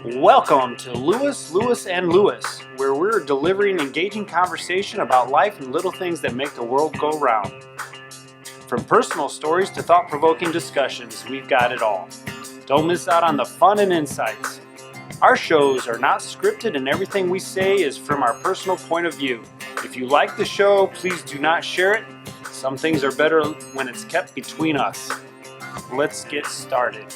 Welcome to Lewis, and Lewis, where we're delivering engaging conversation about life and little things that make the world go round. From personal stories to thought-provoking discussions, we've got it all. Don't miss out on the fun and insights. Our shows are not scripted and everything we say is from our personal point of view. If you like the show, please do not share it. Some things are better when it's kept between us. Let's get started.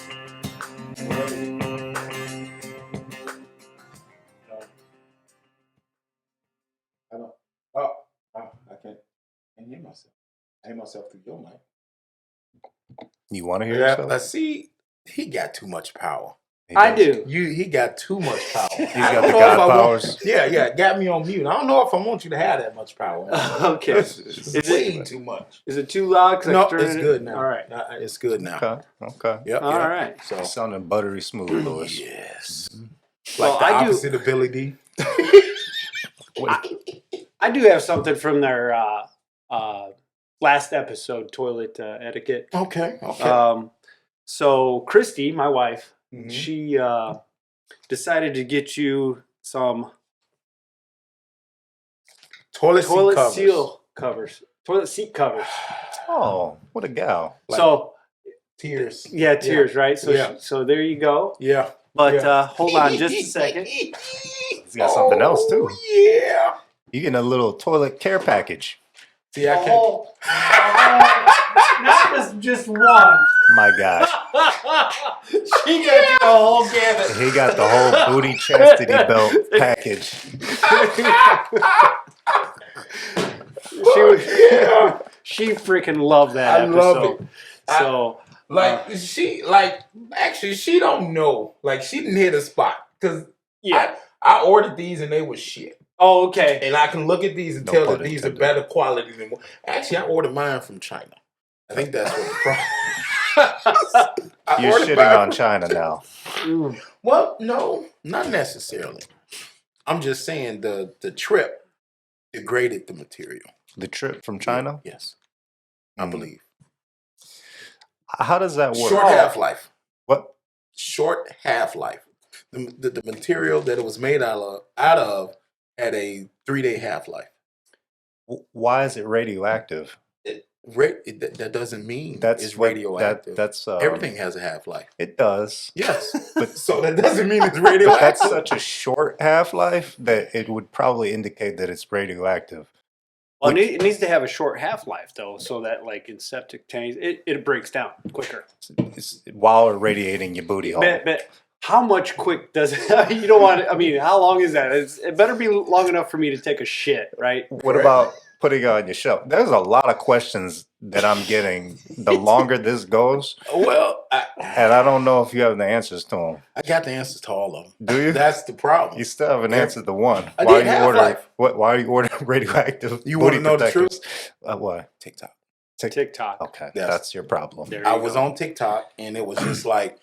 I hear myself. I hear myself through your mic. You want to hear yourself? Let's see. He got too much power. I do. He got too much power. He's got the God powers. Yeah, got me on mute. I don't know if I want you to have that much power. Okay. It's way too much. Is it too loud? No, it's good now. All right. It's good now. Okay. Yep. All right. So sounding buttery smooth, Lewis. Yes. Well, Like the opposite of Billy D. I do have something from their last episode, Toilet Etiquette. Okay. So Christy, my wife, Mhm. she decided to get you some Toilet seat covers. Oh, what a gal. Like So tears. yeah, tears, right? So Yeah. so there you go. Yeah. But Yeah. hold on just a second. He's got something else, too. Yeah. You getting a little toilet care package. See, I can't. Not just one. My gosh. She got you the whole gamut. He got the whole booty chastity belt package. She freaking loved that I episode. love it. So Actually, she don't know. Like, she didn't hit a spot. Because yeah. I ordered these and they were shit. Oh, okay. And I can look at these and No tell pun that these are intended. better quality than. Actually, I ordered mine from China. I think that's what the problem. You're shitting on China now. Well, no, not necessarily. I'm just saying the trip degraded the material. The trip from China? Yes, I believe. How does that work? Short half-life. What? Short half-life. The material that it was made out of had a 3-day half-life. Why is it radioactive? That doesn't mean it's what- radioactive. That's Everything has a half-life. It does. Yes, but so that doesn't mean it's But radioactive. that's such a short half-life that it would probably indicate that it's radioactive. Well, it needs to have a short half-life, though, so that, like, in septic tanks, it breaks down quicker. It's while irradiating your booty hole. But how much quick does it? You don't want. I mean, how long is that? It better be long enough for me to take a shit, right? What about putting it on your shelf? There's a lot of questions that I'm getting the longer this goes, Well, and I don't know if you have the answers to them. I got the answers to all of them. Do you? That's the problem. You still haven't answered the one. I Why did are you ordering? Half-Life. Why are you ordering radioactive? You booty wanna know the protectors? Why? TikTok. TikTok. Okay, Yes. that's your problem. There I you was go. on TikTok and it was just like,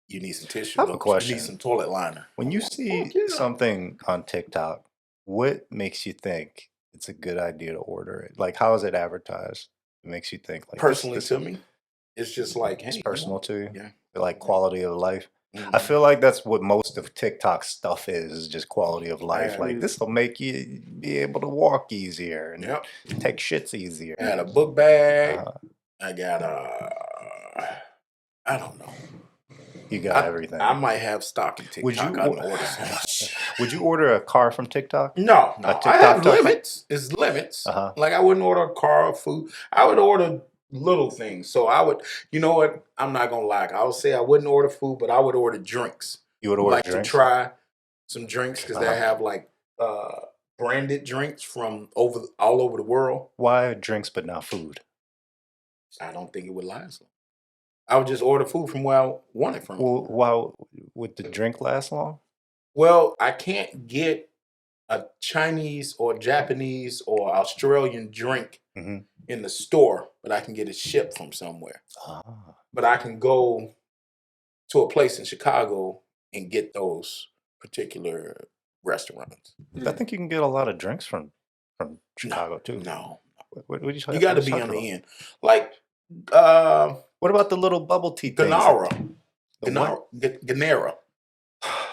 you need some tissue. I have a You question. need some toilet liner. When you see Fuck yeah. something on TikTok, what makes you think it's a good idea to order it? Like, how is it advertised? It makes you think like Personally this to me, it's just like, hey, it's personal to you. Yeah. Like quality of life. Mhm. I feel like that's what most of TikTok stuff is just quality of life. Yeah. Like this will make you be able to walk easier and Yep. take shits easier. I got a book bag. Uh, I got I don't know. you got everything. I might have stock in TikTok. Would you I can order so much. Would you order a car from TikTok? No. A I TikTok have tucker? limits. It's limits. Uh-huh. Like I wouldn't order a car or food. I would order little things. So I would, you know what? I'm not gonna lie. I would say I wouldn't order food, but I would order drinks. You would order Like drinks? to try some drinks because Uh-huh. they have like branded drinks from all over the world. Why drinks but not food? I don't think it would last long. I would just order food from where I want it from. Well, why would the drink last long? Well, I can't get a Chinese or Japanese or Australian drink Mhm. in the store, but I can get it shipped from somewhere. Ah. But I can go to a place in Chicago and get those particular restaurants. I think you can get a lot of drinks from Chicago too. No. What are You got to be talking on about? the end. Like What about the little bubble tea things? Ganara. The what?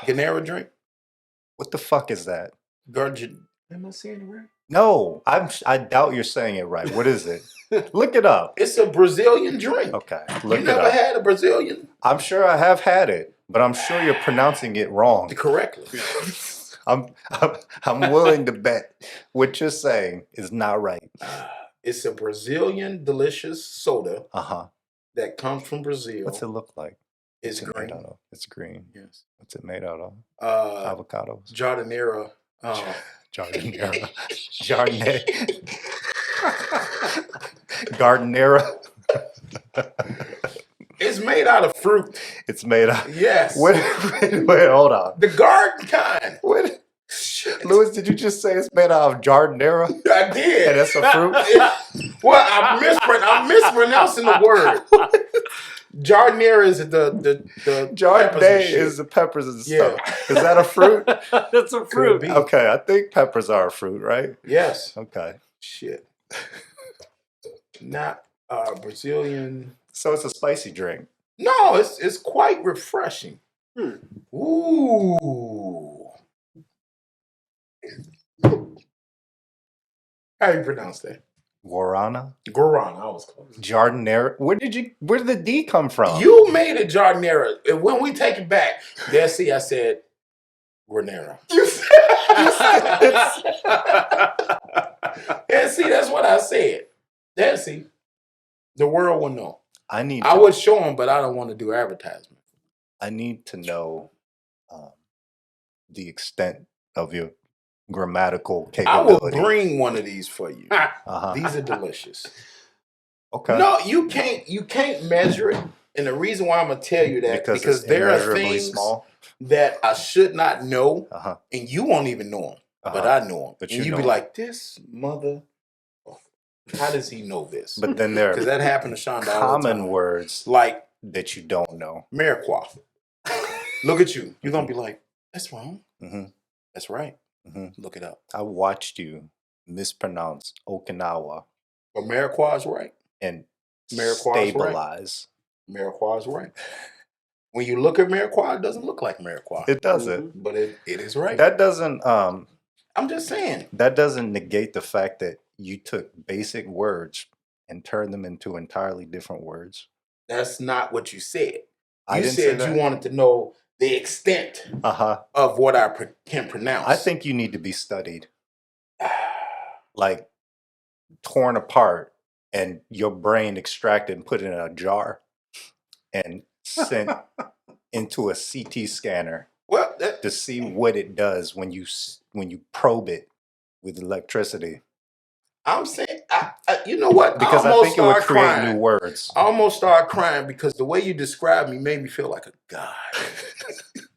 Ganara drink. What the fuck is that? Am I saying it right? No, I doubt you're saying it right. What is it? Look it up. It's a Brazilian drink. Okay, You look it never up. had a Brazilian? I'm sure I have had it, but I'm sure you're pronouncing it wrong. Correctly. I'm willing to bet what you're saying is not right. It's a Brazilian delicious soda Uh-huh. that comes from Brazil. What's it look like? It's What's it green. made out of? It's green. Yes. What's it made out of? Avocados. Jardinera. Jardinera. Jardinera. Gardenera. It's made out of fruit. It's made out. Yes. Wait, hold on. The garden kind. What? Shit. Louis, did you just say it's made out of jardinera? I did. And that's a fruit? Well, I'm mispronouncing the word. Jardinera is the Jardinera is the peppers and stuff. Is that a fruit? That's a fruit. Could be. Okay, I think peppers are a fruit, right? Yes. Okay. Shit. Not Brazilian. So it's a spicy drink. No, it's quite refreshing. Ooh. How do you pronounce that? Guarana? Guarana. I was close. Jardinera? Where did the D come from? You made it Jardinera. And when we take it back, there, see, I said Guarnera. You said Yeah, see, that's what I said. There, see, the world will know. I would show them, but I don't want to do advertisement. I need to know the extent of your grammatical I will capability. bring one of these for you. Uh-huh. These are delicious. Okay. No, you can't measure it. And the reason why I'm gonna tell you that because there are things small. that I should not know, Uh-huh. and you won't even know them, but I know them. But and you'd be like, "This mother, how does he know this?" But then there Because are that happened to Shonda all the common time. words Like that you don't know. Mariquois. Look at you. You're gonna be like, "That's wrong." Mm-hmm. That's right. Mm-hmm. Look it up. I watched you mispronounce Okinawa But Mariquois is right. and Mariquois is right. stabilize. Mariquois is right. When you look at Mariquois, it doesn't look like Mariquois. It doesn't. But it is right. That doesn't I'm just saying. that doesn't negate the fact that you took basic words and turned them into entirely different words. That's not what you said. I You didn't said say you that. wanted to know the extent of what I can pronounce. I think you need to be studied, like torn apart, and your brain extracted and put in a jar and sent into a CT scanner well, to see what it does when you probe it with electricity. I'm saying, you know what? Because I think it would create new words. I almost started crying because the way you described me made me feel like a god.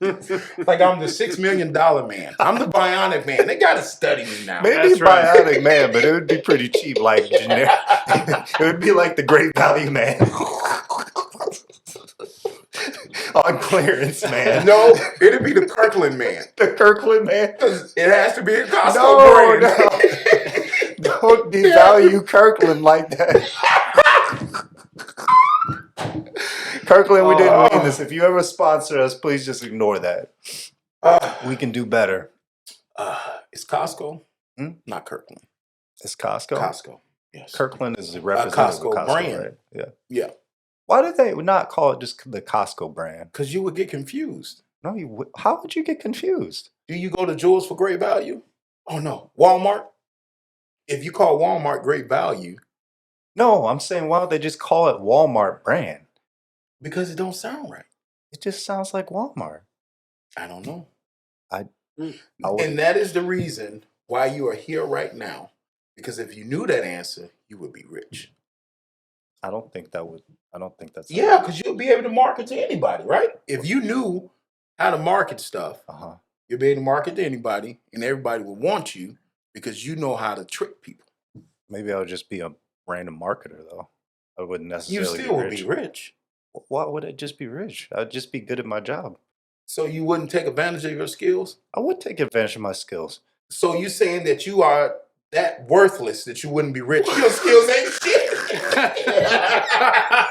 Like I'm the $6 million man. I'm the bionic man. They got to study me now. Maybe That's right. bionic man, but it would be pretty cheap, like generic. It would be like the Great Value Man. On clearance, man. No, it'd be the Kirkland man. The Kirkland man. It has to be a Costco No, brand. Don't devalue Kirkland like that. Kirkland, we didn't mean this. If you ever sponsor us, please just ignore that. We can do better. It's Costco, Hmm? not Kirkland. It's Costco. Costco, yes. Kirkland is the representative Costco of Costco brand. right? Yeah. Yeah, Why did they not call it just the Costco brand? because you would get confused. No, how would you get confused? Do you go to Jewels for great value? Oh no, Walmart. If you call Walmart great value, No, I'm saying why don't they just call it Walmart brand? because it don't sound right. It just sounds like Walmart. I don't know. I would, And that is the reason why you are here right now. Because if you knew that answer, you would be rich. I don't think that's Yeah, because you'll be able to market to anybody, right? If you knew how to market stuff, Uh-huh. you'll be able to market to anybody, and everybody will want you because you know how to trick people. Maybe I would just be a random marketer though. I wouldn't You necessarily still be will rich. be rich. Why would I just be rich? I'd just be good at my job. So you wouldn't take advantage of your skills? I would take advantage of my skills. So you saying that you are that worthless that you wouldn't be rich? Your skills ain't shit.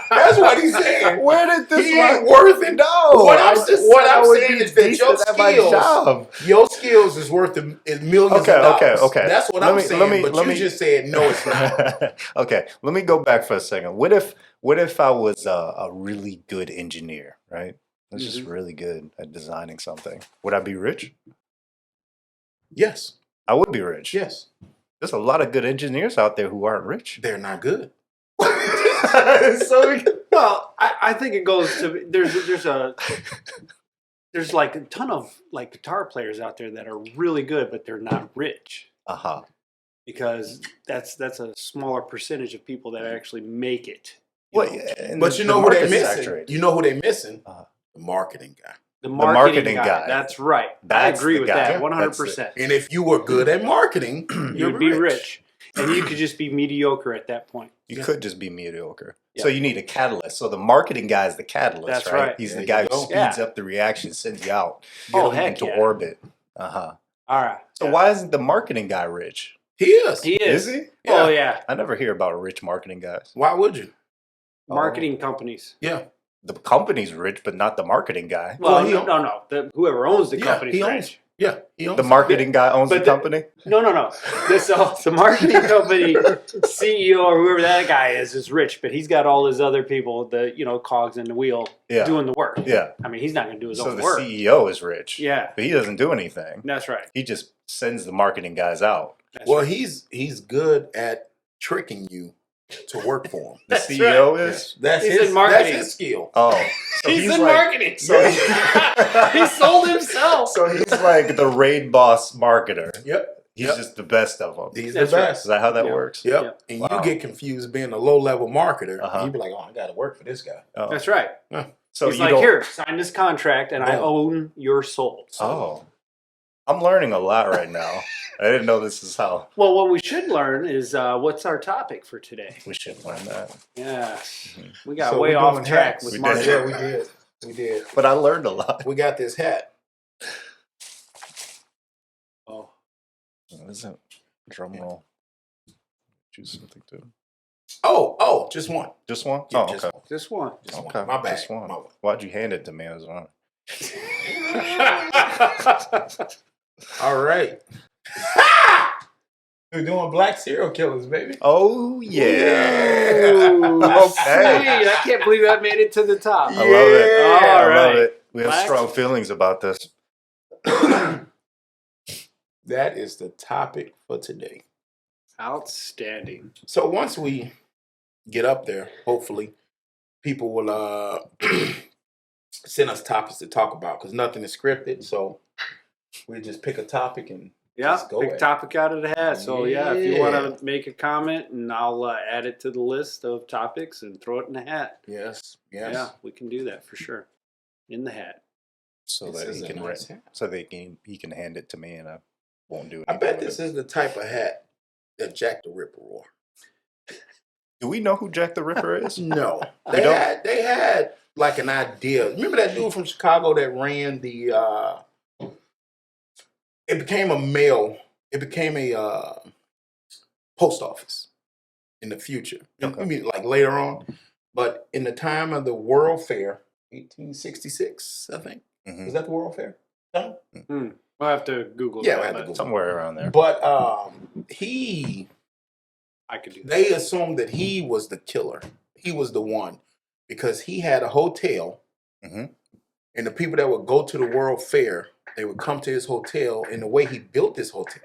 That's what he's saying. Where did this He ain't worth it. No. What I'm saying is that job. your skills is worth millions of dollars. Okay. That's what I'm saying. But you just said no, it's not. Okay, let me go back for a second. What if I was a really good engineer, right? I was just really good at designing something. Would I be rich? Yes. I would be rich. Yes. There's a lot of good engineers out there who aren't rich. They're not good. Well, I think it goes to there's like a ton of like guitar players out there that are really good, but they're not rich. Because that's a smaller percentage of people that actually make it. But you know who they're missing? You know who they're missing? The marketing guy. The marketing guy. That's right. I agree with that 100%. And if you were good at marketing, you'd be rich. And you could just be mediocre at that point. You could just be mediocre. Yeah. So you need a catalyst. So the marketing guy is the catalyst, That's right? right. He's the guy who speeds up the reaction, sends you out into orbit. All right. So why isn't the marketing guy rich? He is. He is. Is he? Yeah. Oh, yeah. I never hear about rich marketing guys. Why would you? Marketing companies. Yeah. The company's rich, but not the marketing guy. Well, no. Whoever owns the company's rich. Yeah, he owns the marketing guy owns the company? No. The marketing company CEO or whoever that guy is rich, but he's got all his other people, the cogs in the wheel, doing the work. Yeah. I mean, he's not going to do his own work. So the CEO is rich. Yeah. But he doesn't do anything. That's right. He just sends the marketing guys out. He's good at tricking you to work for him. The CEO is? That's his skill. Oh. So he's in marketing. So he sold himself. So he's like the raid boss marketer. Yep. He's just the best of them. He's the best. Right. Is that how that works? Yep. And you get confused being a low-level marketer. You'd be like, I got to work for this guy. Oh. That's right. So he's like, here, sign this contract, and I own your soul. So. I'm learning a lot right now. I didn't know this is how. Well, what we should learn is what's our topic for today. We should learn that. Yeah. We got way off track with marketing. Yeah, we did. But I learned a lot. We got this hat. Oh. What is it? Drum roll. Choose something too. Oh, just one. Just one? Yeah, okay. Just one. Okay. My bad. Just one. Why'd you hand it to me as well? All right. We're doing black serial killers, baby. Oh, yeah. Ooh, okay. I can't believe I made it to the top. I love it. All right. Love it. We have strong feelings about this. That is the topic for today. Outstanding. So once we get up there, hopefully, people will send us topics to talk about because nothing is scripted. So we just pick a topic and just go pick a topic out of the hat. So if you want to make a comment, and I'll add it to the list of topics and throw it in the hat. Yes. Yeah, we can do that for sure. In the hat. So that he can hand it to me and I won't do it. I bet this is the type of hat that Jack the Ripper wore. Do we know who Jack the Ripper is? No. They had like an idea. Remember that dude from Chicago that ran the it became a post office in the future. Okay. I mean, like later on. But in the time of the World Fair, 1866, I think. Mm-hmm. Was that the World Fair? No? We'll have to Google Yeah, that. we'll have to Google somewhere around there. But I could do that. They assumed that he was the killer. He was the one. Because he had a hotel. Mm-hmm. And the people that would go to the World Fair, they would come to his hotel. And the way he built this hotel,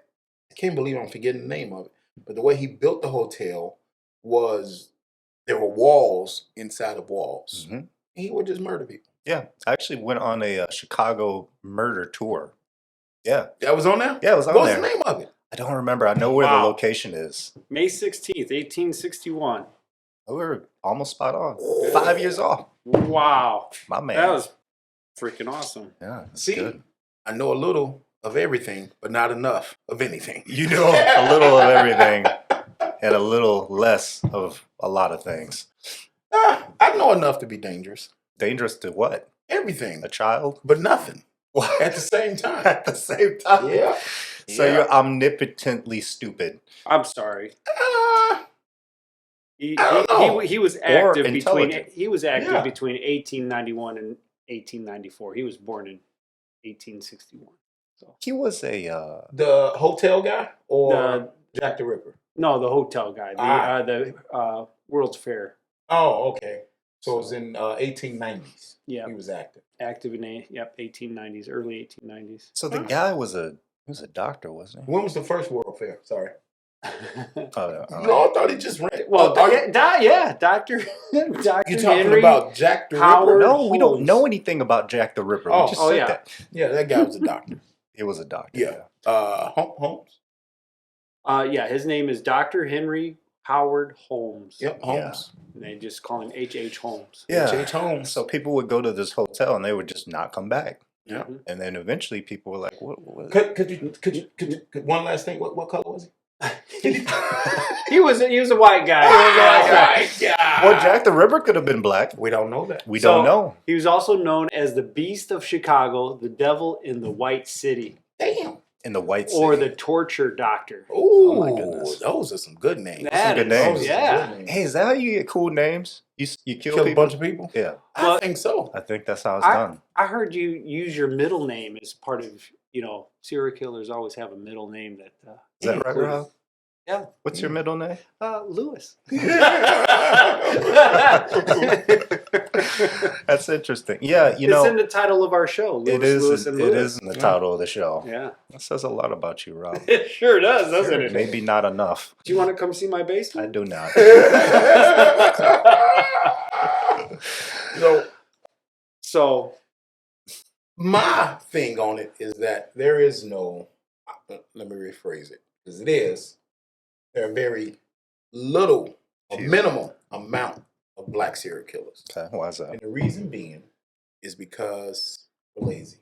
I can't believe I'm forgetting the name of it. But the way he built the hotel was there were walls inside of walls. Mm-hmm. And he would just murder people. Yeah. I actually went on a Chicago murder tour. Yeah. That was on there? Yeah, it was on there. What's the name of it? I don't remember. I know where the location is. May 16th, 1861. We were almost spot on. 5 years off. Wow. My man. That was freaking awesome. Yeah. See, good. I know a little of everything, but not enough of anything. You know a little of everything and a little less of a lot of things. I know enough to be dangerous. Dangerous to what? everything, A child? but nothing What? at the same time. At the same time? Yeah. So Yeah. you're omnipotently stupid. I'm sorry. He, I don't know. he was active between intelligent. Yeah. between 1891 and 1894. He was born in 1861. So He was a The hotel guy or The- Jack the Ripper? no, the hotel guy, the World's Fair. Oh, okay. So it was in 1890s. Yeah, He was active. active in 1890s, early 1890s. so the guy was a doctor, wasn't he? When was the first World Fair? Sorry. Oh, No, I thought he just ran. Well, are you, Doctor you talking Henry about Jack the Howard. Ripper? no, we don't Holmes. know anything about Jack the Ripper. Oh, We just oh, said yeah. that. Yeah, that guy was a doctor. He was a doctor. Yeah. Holmes. Yeah, his name is Dr. Henry Howard Holmes. Yep, Holmes. And they just call him H.H. Holmes. Yeah. H.H. Holmes. So people would go to this hotel and they would just not come back. Yeah. And then eventually people were like, what? Could you one last thing? What color was he? He was a white guy. Well, Jack the Ripper could have been black. We don't know that. We don't know. He was also known as the Beast of Chicago, the Devil in the White City, Damn. In the white city. or the Torture Doctor. Ooh, my goodness. those are some good names. That good is- names. Those are Yeah. some good names. Hey, is that how you get cool names? You kill Kill a people? bunch of people? Yeah, Well, I think so. I think that's how it's done. I heard you use your middle name as part of, serial killers always have a middle name that. Is that right, Rob? Yeah. What's your middle name? Lewis. That's interesting. Yeah, It's in the title of our show. Lewis, it is. Lewis and It Lewis. is in the title of the show. Yeah. That says a lot about you, Rob. It sure does, doesn't it? Maybe not enough. Do you want to come see my I basement? do not. So, My thing on it is that there is no, let me rephrase it, because there are very little, a Few. minimal amount of black serial killers. Okay, why is that? And the reason being is because we're lazy.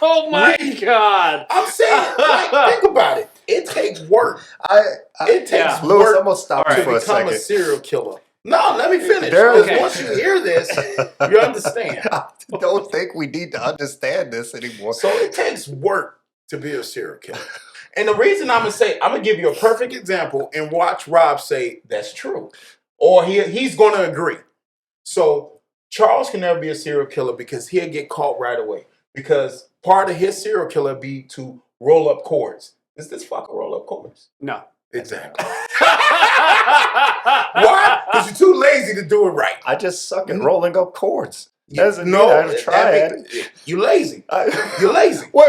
oh my God! I'm saying, think about it. It takes work. It takes Yeah. Lewis, work I'm gonna stop to you for a become a second. serial killer. No, let me finish. There- Because okay. once you hear this, you understand. I don't think we need to understand this anymore. So it takes work to be a serial killer. And the reason I'm gonna give you a perfect example and watch Rob say that's true. Or he's gonna agree. So Charles can never be a serial killer because he'll get caught right away. Because part of his serial killer be to roll up cords. Is this fucker roll up cords? No. Exactly. Why? Because you're too lazy to do it right. I just suck at rolling up chords. You- Doesn't mean I've tried. You lazy. I- You're lazy. Wait.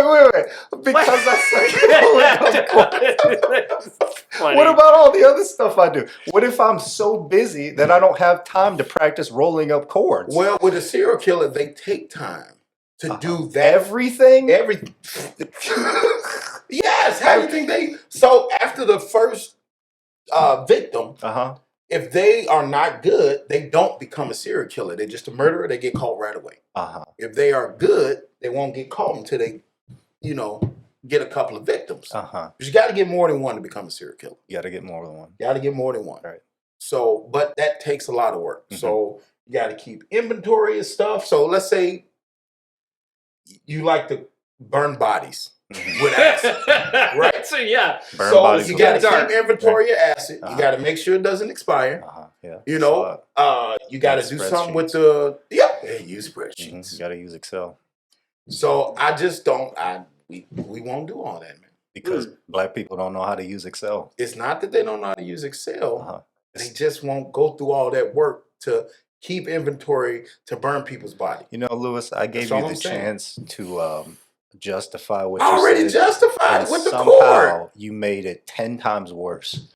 Because I suck at rolling up chords. What about all the other stuff I do? What if I'm so busy that I don't have time to practice rolling up chords? Well, with a serial killer, they take time to do that. Everything? Yes. How do you think they? So after the first victim, Uh-huh. if they are not good, they don't become a serial killer. They're just a murderer. They get caught right away. Uh-huh. If they are good, they won't get caught until they, get a couple of victims. Uh-huh. You got to get more than one to become a serial killer. You gotta get more than one. You got to get more than one. Right. So, but that takes a lot of work. Mhm. So you got to keep inventory of stuff. So let's say you like to burn bodies Mhm. with acid. Right. So yeah. Burn So bodies you with got to acid. keep inventory of acid. Uh-huh. You got to make sure it doesn't expire. Uh-huh. Yeah. You know, you got to Use do something with spreadsheets. use spreadsheets. You gotta use Excel. So I just don't. We won't do all that, man. Because black people don't know how to use Excel. It's not that they don't know how to use Excel. Uh-huh. They just won't go through all that work to keep inventory to burn people's body. You know, Lewis, I gave That's all you the I'm saying. chance to justify what I you already said. justified And with the somehow cord. you made it 10 times worse.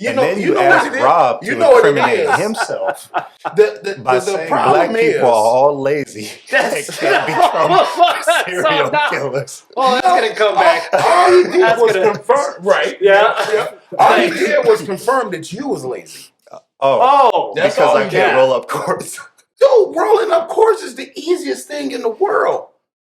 You And know, then you know asked what it is? Rob You to know what it incriminate is. himself The by saying problem black people are all lazy. They That's can't become serial killers. Oh, that's gonna come back. All he did That's was gonna- confirm. Right. Yeah. All he did was confirm that you was lazy. Oh, Oh, That's because all I he can't did. roll up cords. Dude, rolling up cords is the easiest thing in the world.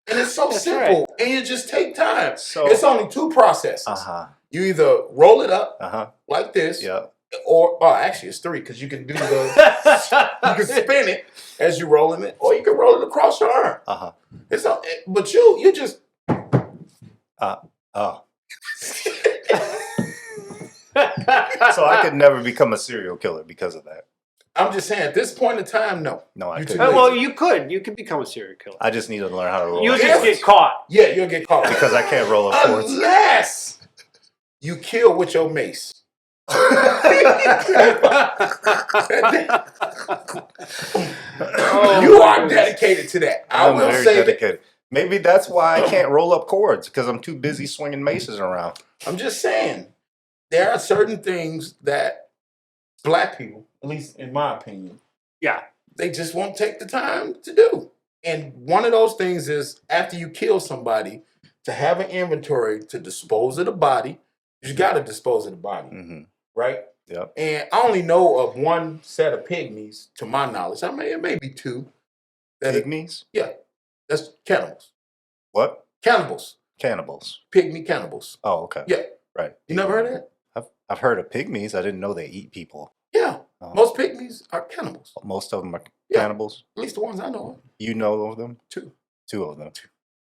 And it's so That's simple. And you just take time. So- It's only two processes. Uh-huh. You either roll it up Uh-huh. like this, Yeah. Or actually, it's 3 because you can do the you can spin it as you're rolling it, or you can roll it across your arm. It's not, but you just oh. So I could never become a serial killer because of that. I'm just saying, at this point in time, no. No, I You're couldn't. too lazy. Well, you could. You could become a serial killer. I just need to learn how to roll. You'll up just cords. get caught. Yeah, you'll get caught because I can't roll up cords. Unless you kill with your mace. You are dedicated to that. I'm very dedicated. Maybe that's why I can't roll up cords, because I'm too busy swinging maces around. I'm just saying, there are certain things that black people, at least in my opinion, they just won't take the time to do. And one of those things is, after you kill somebody, to have an inventory to dispose of the body. You got to dispose of the body, right? Yep. And I only know of one set of pygmies, to my knowledge. I mean, it may be 2. Pygmies? Yeah, that's cannibals. What? Cannibals. Cannibals. Pygmy cannibals. Oh, okay. Yeah. Right. You never heard of that? I've heard of pygmies. I didn't know they eat people. Yeah. Most pygmies are cannibals. Most of them are cannibals? At least the ones I know of. You know of them? 2. 2 of them.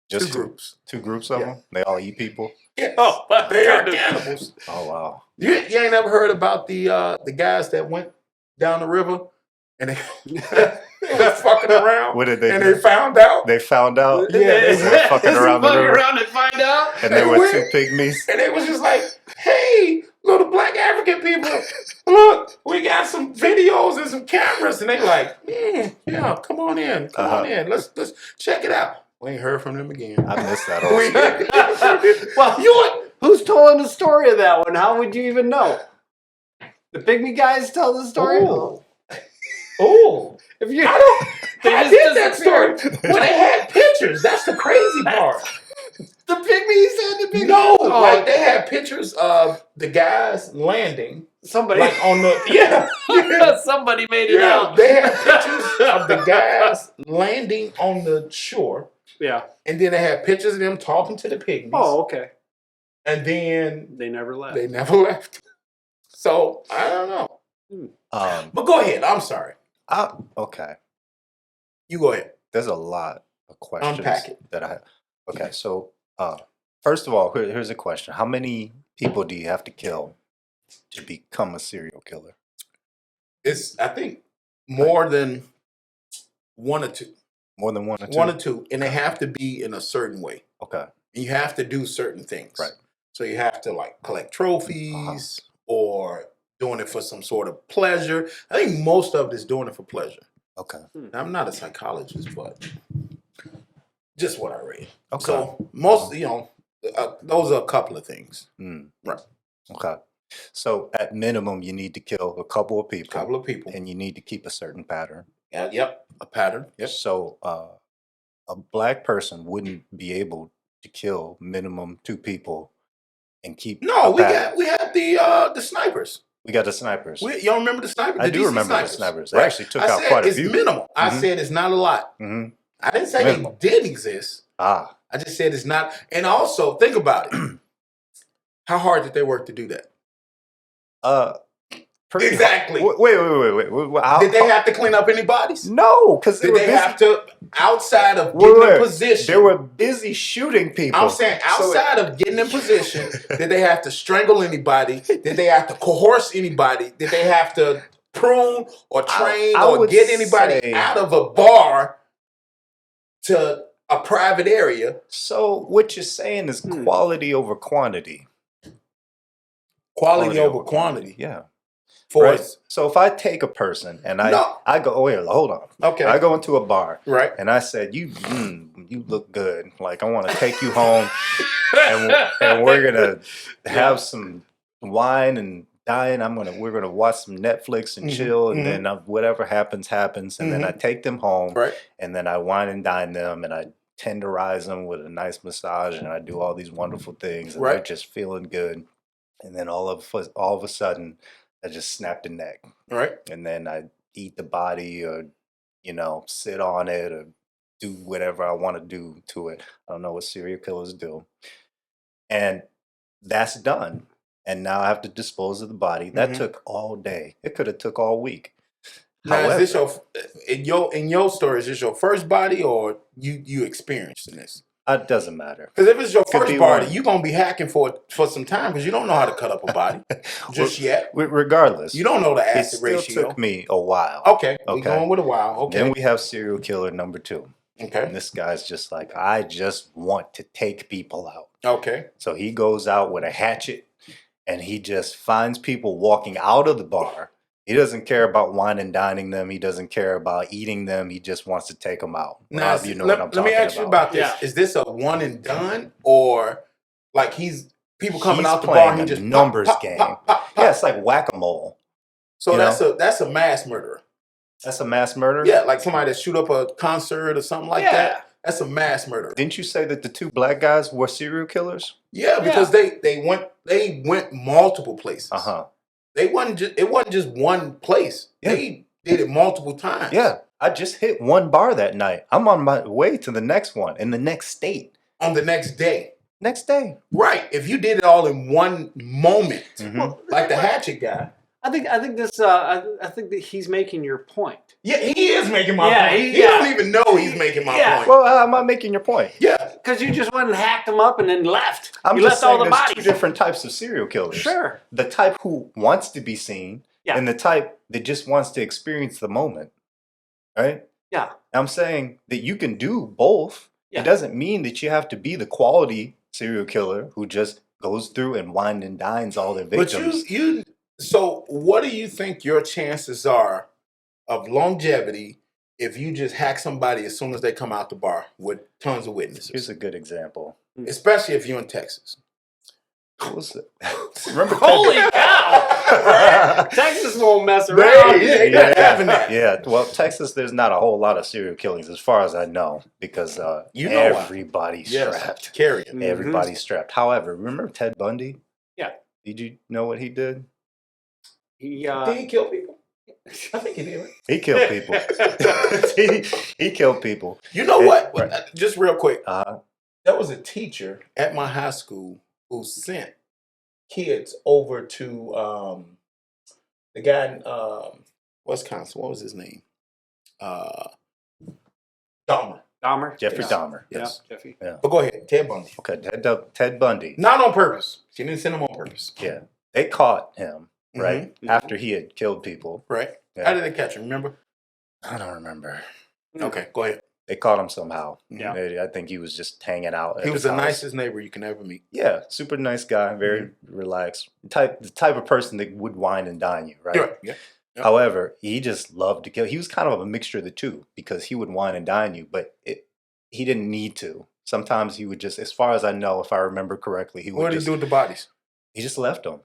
Just 2 groups. 2 groups of them? They all eat people? Yeah. Oh, they are cannibals. Oh, wow. You ain't never heard about the guys that went down the river and they were fucking around? What did they and do? they found out? They found out? Yeah. They were fucking around the river. around and find out? And they were 2 pygmies? And they was just like, hey, little black African people, look, we got some videos and some cameras. And they like, yeah, come on in. Come on in. Let's check it out. We ain't heard from them again. I missed that also. Well, who's telling the story of that one? How would you even know? The pygmy guys tell the story? Oh. If you, I did that story when they had pictures. That's the crazy part. The pygmies had the pygmies? No, like they had pictures of the guys landing. Somebody. Like on the, Somebody made it out. They had pictures of the guys landing on the shore. Yeah. And then they had pictures of them talking to the pygmies. Oh, okay. And then they never left. They never left. So I don't know. But go ahead. I'm sorry. Okay. You go ahead. There's a lot of questions Unpack it. that I have. Okay, so first of all, here's a question: how many people do you have to kill to become a serial killer? It's, I think, more than 1 or 2. More than 1 or 2? 1 or 2, and they have to be in a certain way. Okay. You have to do certain things. Right. So you have to like collect trophies or doing it for some sort of pleasure. I think most of it is doing it for pleasure. Okay. I'm not a psychologist, but just what I read. Okay. So most, those are a couple of things. Right. Okay. So at minimum, you need to kill a couple of people. And you need to keep a certain pattern. Yep. A pattern. Yep. So a black person wouldn't be able to kill minimum 2 people and keep. No, we had the snipers. We got the snipers. Y'all remember the snipers? I do remember the snipers. They actually took out quite a few. It's minimal. I said it's not a lot. I didn't say they didn't exist. I just said it's not. And also, think about it. How hard did they work to do that? Exactly. Wait. Did they have to clean up any bodies? No, because did they have to, outside of getting in position? They were busy shooting people. I'm saying outside of getting in position, did they have to strangle anybody? Did they have to coerce anybody? Did they have to prune or train or get anybody out of a bar to a private area? So what you're saying is quality over quantity. Quality over quantity. Yeah. Right? So if I take a person and I go, oh wait, hold on. Okay. I go into a bar. Right. And I said, you look good. Like, I want to take you home and we're gonna have some wine and dine. We're gonna watch some Netflix and chill, and then whatever happens. And then I take them home, and then I wine and dine them, and I tenderize them with a nice massage, and I do all these wonderful things, and they're just feeling good. And then all of a sudden, I just snap the neck. Right. And then I eat the body, or sit on it, or do whatever I want to do to it. I don't know what serial killers do. And that's done. and now I have to dispose of the body. That took all day. It could have took all week. Now, However, is this in your story? Is this your first body, or you experienced in this? it doesn't matter. Because if it's your Could first be body, one. you're gonna be hacking for some time because you don't know how to cut up a body just yet. Regardless, You don't know the it acid still ratio. took me a while. Okay, we Okay. going with a while. Okay, Then we have serial killer number 2. okay, And this guy's just like, I just want to take people out. okay. So he goes out with a hatchet and he just finds people walking out of the bar. He doesn't care about wine and dining them. He doesn't care about eating them. He just wants to take them out. Now, Rob, you know what I'm let talking me ask you about this. Yeah. Is this a one and done, or like people coming He's out the playing bar and a he just numbers pop, game. pop, pop, pop. Yeah, it's like whack-a-mole. So you that's a mass murderer. That's a mass murder? Yeah, like somebody that shoot up a concert or something like Yeah. that. That's a mass murder. Didn't you say that the 2 black guys were serial killers? Yeah, because they went multiple places. Uh-huh. It wasn't just one place. Yeah. They did it multiple times. Yeah. I just hit one bar that night. I'm on my way to the next one in the next state. On the next day. Next day. Right. If you did it all in one moment, Mhm. like the hatchet guy. I think that he's making your point. Yeah, he is making my Yeah, point. he- He yeah. don't even know he's making my Yeah. point. Well, how am I making your point? Yeah. Because you just went and hacked them up and then left. I'm You just left all saying the there's 2 bodies. different types of serial killers. Sure. The type who wants to be seen Yeah. and the type that just wants to experience the moment. Right? Yeah. I'm saying that you can do both. Yeah. It doesn't mean that you have to be the quality serial killer who just goes through and wine and dines all their But victims. so what do you think your chances are of longevity if you just hack somebody as soon as they come out the bar with tons of witnesses? Here's a good example. Especially if you're in Texas. What was it? Remember Holy cow! Texas won't mess around. They not having that. Yeah, well, Texas, there's not a whole lot of serial killings as far as I know because You know why. everybody's Yes, strapped. carrying. Mhm. Everybody's strapped. However, remember Ted Bundy? Yeah. Did you know what he did? He, Did he kill people? I think he did. He killed people. he killed people. You know what? Right. Just real quick. Uh, There was a teacher at my high school who sent kids over to the guy in Wisconsin. What was his name? Dahmer. Dahmer? Jeffrey Yes. Dahmer. Yes. Yeah, Jeffy. But go ahead. Ted Bundy. Okay, Ted Bundy. Not on purpose. She didn't send him on purpose. Yeah, they caught him right Mhm. after he had killed people. Right? Yeah. How did they catch him? Remember? I don't remember. Mm. Okay, go ahead. They caught him somehow. Yeah. I think he was just hanging out. At He was his the house. nicest neighbor you can ever meet. Yeah, super nice guy, very relaxed. The type of person that would wine and dine you, right? Right. Yeah. Yep. However, he just loved to kill. He was kind of a mixture of the two because he would wine and dine you, but he didn't need to. Sometimes he would just, as far as I know, if I remember correctly, he would What did he just, do with the bodies? he just left them.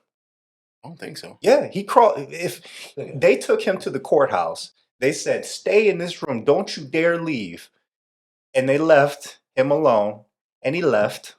I don't think so. Yeah, he crawled. If they took him to the courthouse, they said, "Stay in this room. Don't you dare leave." And they left him alone, and he left,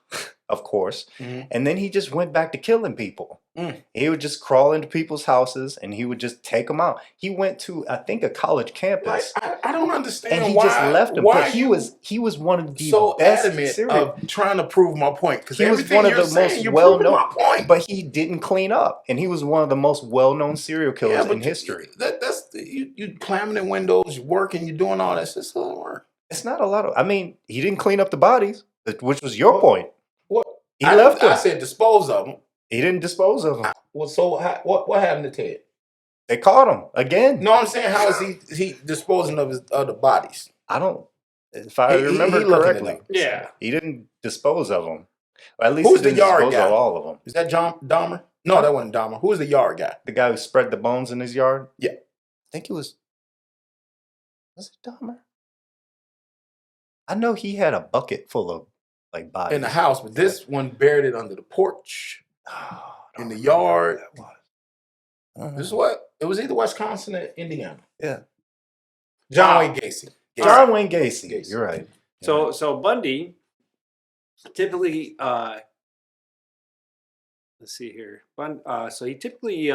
of course. Mhm. And then he just went back to killing people. Mm. He would just crawl into people's houses, and he would just take them out. He went to, I think, a college Like, campus, I don't understand and he why, just left him. why But he you was one of the so best adamant serial. of trying to prove my point. Because He was everything one of you're the saying, most you're well-known- proving my point. But he didn't clean up, and he was one of the most well-known serial killers but in history. That's you climbing in windows, you working, you doing all that. It's just a lot of work. It's not a lot of. I mean, he didn't clean up the bodies, which was your point. What He left I them. said dispose of them. He didn't dispose of them. Well, so what happened to Ted? They caught him again. No, I'm saying how is he disposing of his other bodies? I don't. If I He remember looking at correctly, them. Yeah. he didn't dispose of them. Or at least Who's he the didn't yard dispose guy? of all of them. Is that John Dahmer? No, that wasn't Dahmer. Who was the yard guy? The guy who spread the bones in his yard. Yeah. I think it was. Was it Dahmer? I know he had a bucket full of like bodies In the house, but this one buried it under the porch. Oh, I in don't the remember yard. who that was. I don't This is know. what it was either Wisconsin or Indiana. Yeah. John Wayne Gacy. John Wayne Gacy. Gacy. You're right. So Bundy typically let's see here. So he typically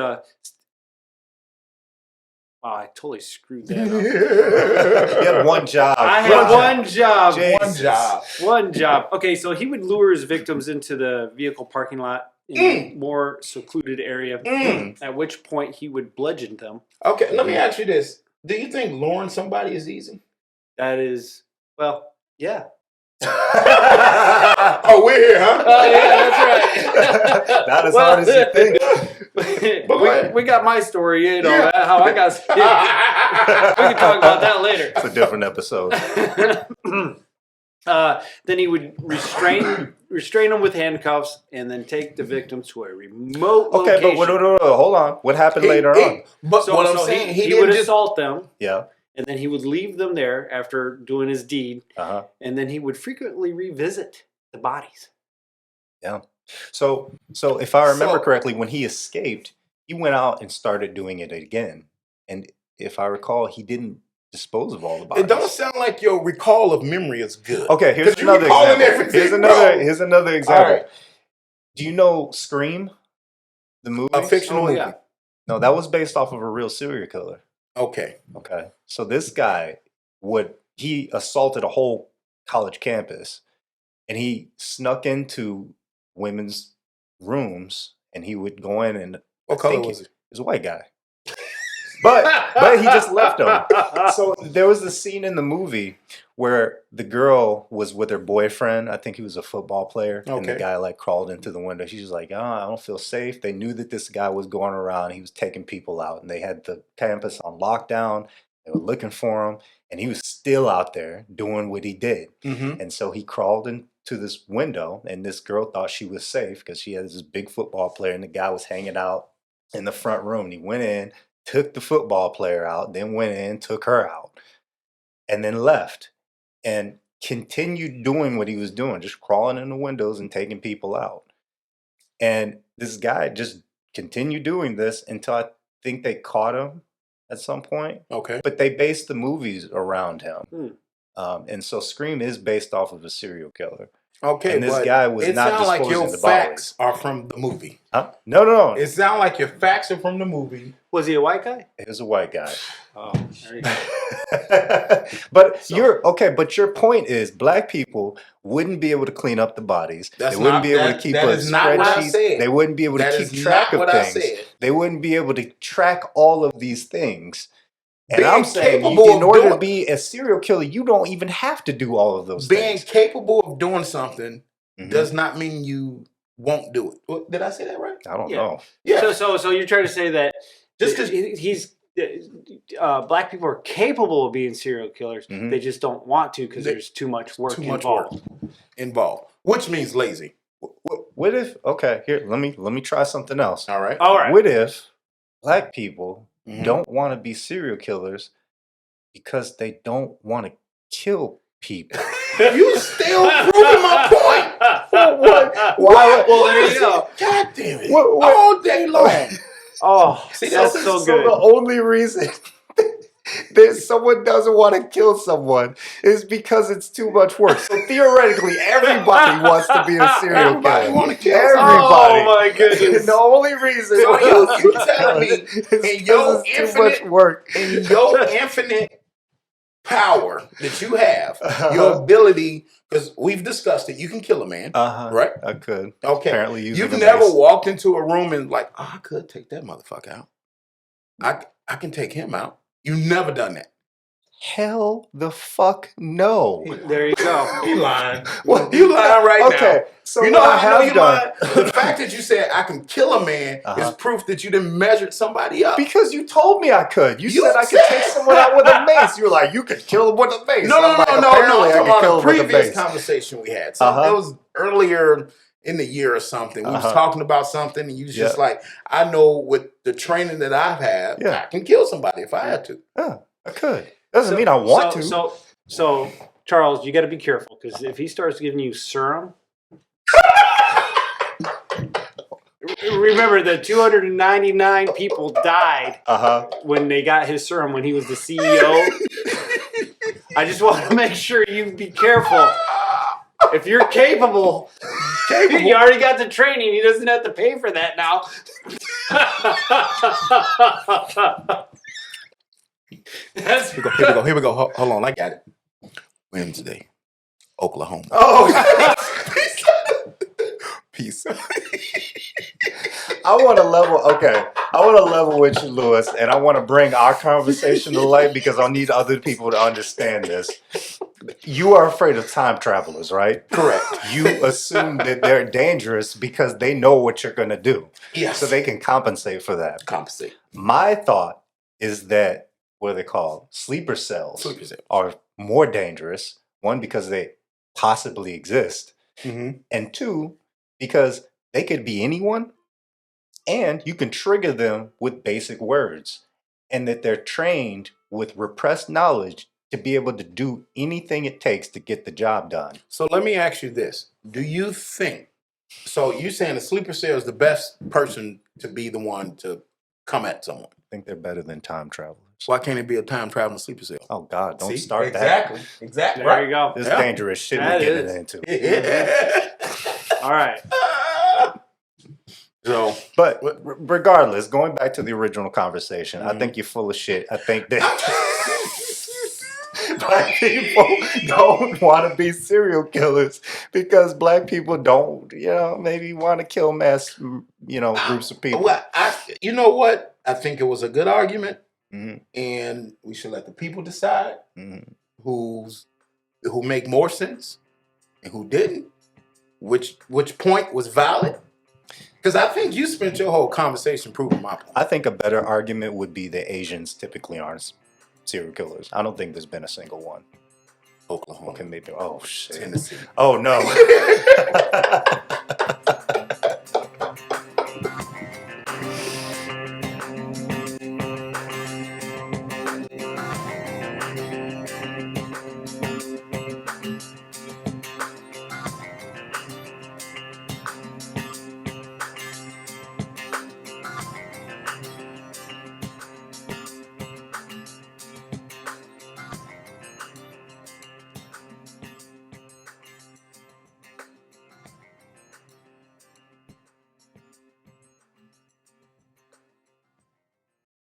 I totally screwed that up. He had one job. I had one job. Jesus. One job. One job. Okay, so he would lure his victims into the vehicle parking lot in a more secluded area, at which point he would bludgeon them. Okay, let me ask you this. Do you think luring somebody is easy? That is, well, yeah. Oh, we're here, huh? Oh, yeah, that's right. Not as hard as you think. we got my story, how I got skipped. We can talk about that later. It's a different episode. Then he would restrain them with handcuffs and then take the victim to a remote location. Okay, but hold on. What happened later on? But what I'm saying, he would assault them. Yeah. And then he would leave them there after doing his deed. Uh-huh. And then he would frequently revisit the bodies. Yeah. So if I remember correctly, when he escaped, he went out and started doing it again. And if I recall, he didn't dispose of all the bodies. It don't sound like your recall of memory is good. Okay, here's another example. Here's another example. Right. Do you know Scream, the movie? A fictional movie. Yeah. No, that was based off of a real serial killer. Okay. So this guy he assaulted a whole college campus, and he snuck into women's rooms, and he would go in and what color was he? He was a white guy. But he just left them. So there was a scene in the movie where the girl was with her boyfriend. I think he was a football player. Okay. And the guy like crawled into the window. She's like, I don't feel safe. They knew that this guy was going around. He was taking people out. And they had the campus on lockdown. They were looking for him. And he was still out there doing what he did. Mm-hmm. And so he crawled into this window. And this girl thought she was safe because she had this big football player. And the guy was hanging out in the front room. And he went in, took the football player out, then went in, took her out, and then left and continued doing what he was doing, just crawling in the windows and taking people out. And this guy just continued doing this until I think they caught him at some point. Okay. But they based the movies around him. And so Scream is based off of a serial killer. Okay, and this guy was not disposing like your facts are from the movie. Huh? No. It sounds like your facts are from the movie. Was he a white guy? He was a white guy. Oh, there you go. But your point is black people wouldn't be able to clean up the bodies. They wouldn't be able to keep a spreadsheet. They wouldn't be able to keep track of things. They wouldn't be able to track all of these things. And I'm saying, in order to be a serial killer, you don't even have to do all of those things. Being capable of doing something does not mean you won't do it. Did I say that right? I don't know. Yeah. So you're trying to say that just because black people are capable of being serial killers, they just don't want to because there's too much work involved. Which means lazy. What if? Okay, here let me try something else. All right. What if black people don't want to be serial killers because they don't want to kill people? You still proving my point. What? Well, there you go. God damn it. All day long. Oh, see, that's so good. So the only reason that someone doesn't want to kill someone is because it's too much work. So theoretically, everybody wants to be a serial killer. Everybody want to kill everybody. Oh my goodness! The only reason you telling me in your too much work, in your infinite power that you have, your ability, because we've discussed it, you can kill a man, right? I could. Okay. Apparently, you've never walked into a room and like, I could take that motherfucker out. I can take him out. You've never done that. Hell the fuck no. There you go. You lying. Well, you lying right now. Okay. So you know what I have done? The fact that you said I can kill a man is proof that you didn't measure somebody up. Because you told me I could. You said I could take someone out with a mace. You were like, you could kill him with a mace. No. On a previous conversation we had. So it was earlier in the year or something. We was talking about something and you was just like, I know with the training that I've had, I can kill somebody if I had to. Yeah, I could. Doesn't mean I want to. So Charles, you got to be careful because if he starts giving you serum, remember that 299 people died when they got his serum when he was the CEO. I just want to make sure you be careful. If you're capable, you already got the training. He doesn't have to pay for that now. Here we go. Hold on, I got it. Wednesday, Oklahoma. Oh, piece. I want to level. Okay, I want to level with you, Lewis, and I want to bring our conversation to light because I need other people to understand this. You are afraid of time travelers, right? Correct. You assume that they're dangerous because they know what you're going to do. Yes. So they can compensate for that. Compensate. My thought is that what are they called? Sleeper cells are more dangerous. One, because they possibly exist. Mm-hmm. And two, because they could be anyone. And you can trigger them with basic words. And that they're trained with repressed knowledge to be able to do anything it takes to get the job done. So let me ask you this. Do you think, so you're saying the sleeper cell is the best person to be the one to come at someone? I think they're better than time travelers. Why can't it be a time traveling sleeper cell? Oh, God, don't start exactly. that. Exactly. There you go. This dangerous shit That we're getting is. into. Yeah. All right. So, But regardless, going back to the original conversation, I think you're full of shit. I think that black people don't want to be serial killers because black people don't, maybe want to kill mass, groups of people. Well, you know what? I think it was a good argument, Mm-hmm. and we should let the people decide Mm-hmm. who make more sense and who didn't. Which point was valid? Because I think you spent your whole conversation proving my point. I think a better argument would be that Asians typically aren't serial killers. I don't think there's been a single one. Oklahoma. Okay, maybe. Oh, shit. Tennessee. Oh, no.